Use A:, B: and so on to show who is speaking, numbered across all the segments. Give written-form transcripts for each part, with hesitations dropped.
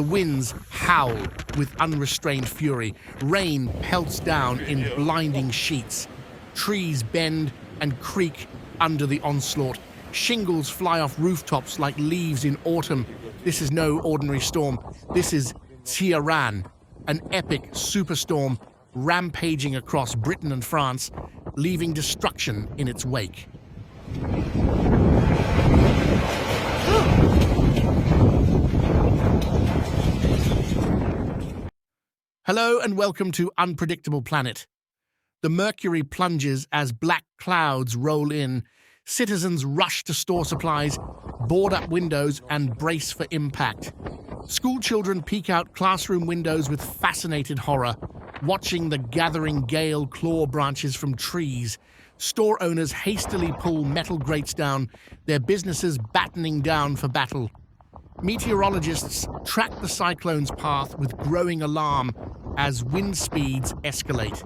A: The winds howl with unrestrained fury. Rain pelts down in blinding sheets. Trees bend and creak under the onslaught. Shingles fly off rooftops like leaves in autumn. This is no ordinary storm. This is Ciarán, an epic superstorm rampaging across Britain and France, leaving destruction in its wake. Hello and welcome to Unpredictable Planet. The mercury plunges as black clouds roll in. Citizens rush to store supplies, board up windows, and brace for impact. School children peek out classroom windows with fascinated horror, watching the gathering gale claw branches from trees. Store owners hastily pull metal grates down, their businesses battening down for battle. Meteorologists track the cyclone's path with growing alarm as wind speeds escalate.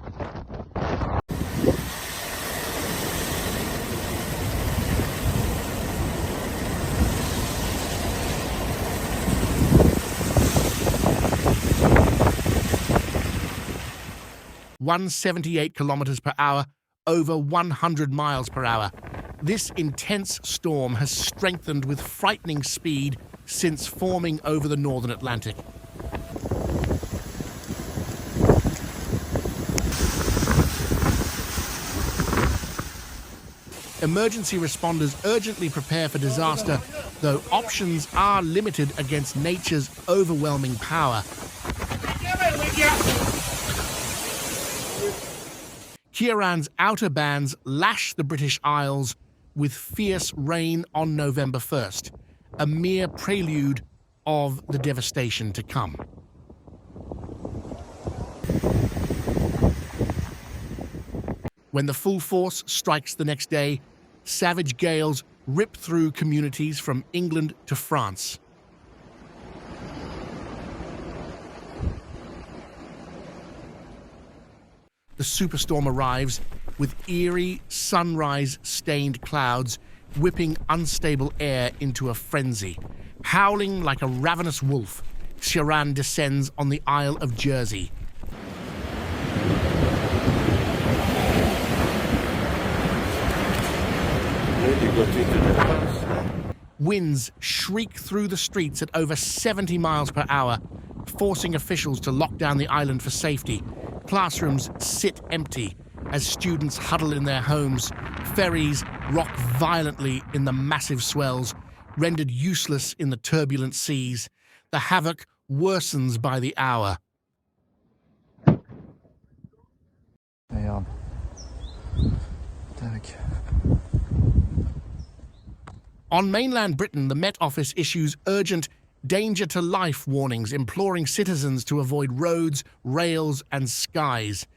A: (178 kilometers per hour, over 100 miles per hour. This intense storm has strengthened with frightening speed since forming over the northern Atlantic. Emergency responders urgently prepare for disaster, though options are limited against nature's overwhelming power. Ciarán's outer bands lash the British Isles with fierce rain on November 1st, a mere prelude of the devastation to come. When the full force strikes the next day, savage gales rip through communities from England to France. The superstorm arrives with eerie, sunrise-stained clouds whipping unstable air into a frenzy. Howling like a ravenous wolf, Ciarán descends on the Isle of Jersey. Winds shriek through the streets at over 70 miles per hour, forcing officials to lock down the island for safety. Classrooms sit empty as students huddle in their homes. Ferries rock violently in the massive swells, rendered useless in the turbulent seas. The havoc worsens by the hour. On mainland Britain, the Met Office issues urgent danger to life warnings, imploring citizens to avoid roads, rails, and skies.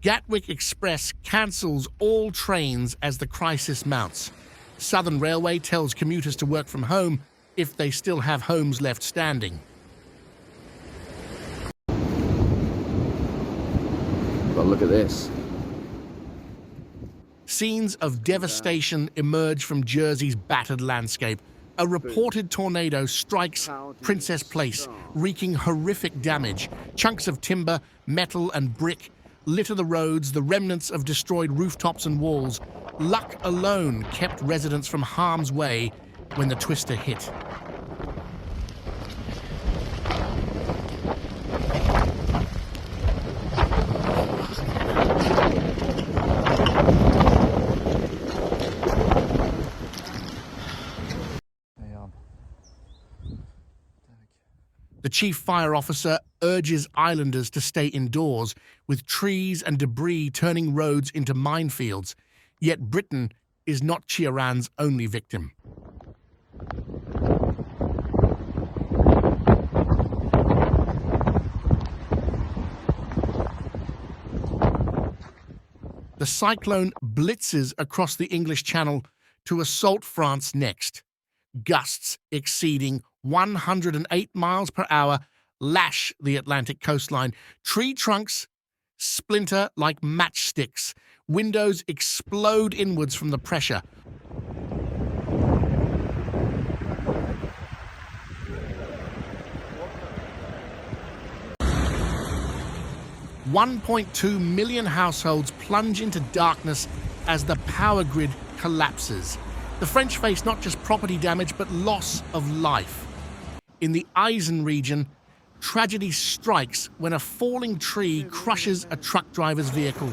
A: Gatwick Express cancels all trains as the crisis mounts. Southern Railway tells commuters to work from home if they still have homes left standing.
B: But look at this.
A: Scenes of devastation emerge from Jersey's battered landscape. A reported tornado strikes Princess Place, wreaking horrific damage. Chunks of timber, metal, and brick litter the roads, the remnants of destroyed rooftops and walls. Luck alone kept residents from harm's way when the twister hit. The chief fire officer urges islanders to stay indoors, with trees and debris turning roads into minefields. Yet Britain is not Ciarán's only victim. The cyclone blitzes across the English Channel to assault France next. Gusts exceeding 108 miles per hour lash the Atlantic coastline. Tree trunks splinter like matchsticks. Windows explode inwards from the pressure. $1.2 million households plunge into darkness as the power grid collapses. The French face not just property damage, but loss of life. In the Aisne region, tragedy strikes when a falling tree crushes a truck driver's vehicle.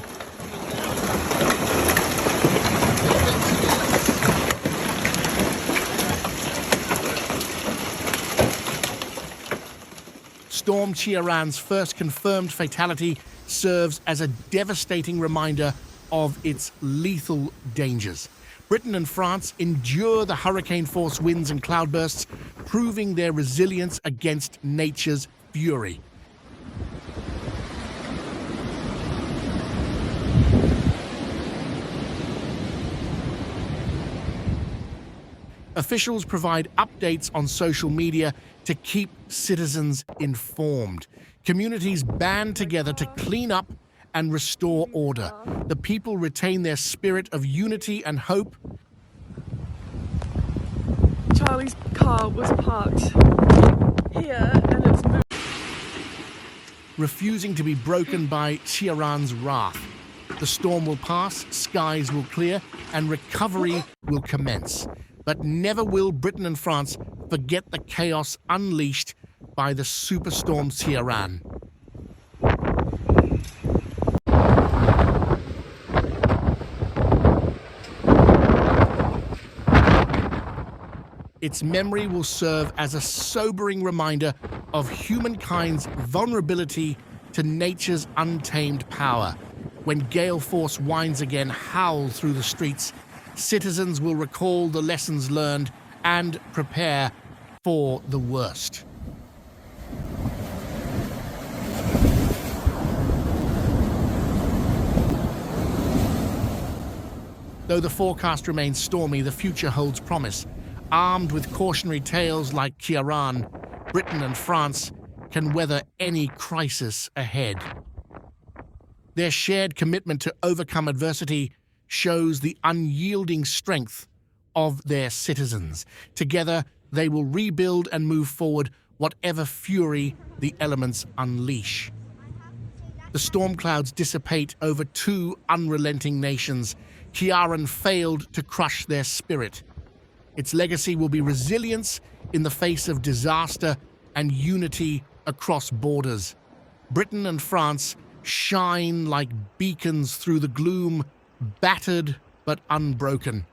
A: Storm Ciaran's first confirmed fatality serves as a devastating reminder of its lethal dangers. Britain and France endure the hurricane-force winds and cloudbursts, proving their resilience against nature's fury. Officials provide updates on social media to keep citizens informed. Communities band together to clean up and restore order. The people retain their spirit of unity and hope.
C: Charlie's car was parked here and it's moved.
A: Refusing to be broken by Ciaran's wrath. The storm will pass, skies will clear, and recovery will commence. But never will Britain and France forget the chaos unleashed by the superstorm Ciaran. Its memory will serve as a sobering reminder of humankind's vulnerability to nature's untamed power. When gale force winds again howl through the streets, citizens will recall the lessons learned and prepare for the worst. Though the forecast remains stormy, the future holds promise. Armed with cautionary tales like Ciaran, Britain and France can weather any crisis ahead. Their shared commitment to overcome adversity shows the unyielding strength of their citizens. Together, they will rebuild and move forward whatever fury the elements unleash. The storm clouds dissipate over two unrelenting nations. Ciaran failed to crush their spirit. Its legacy will be resilience in the face of disaster and unity across borders. Britain and France shine like beacons through the gloom, battered but unbroken.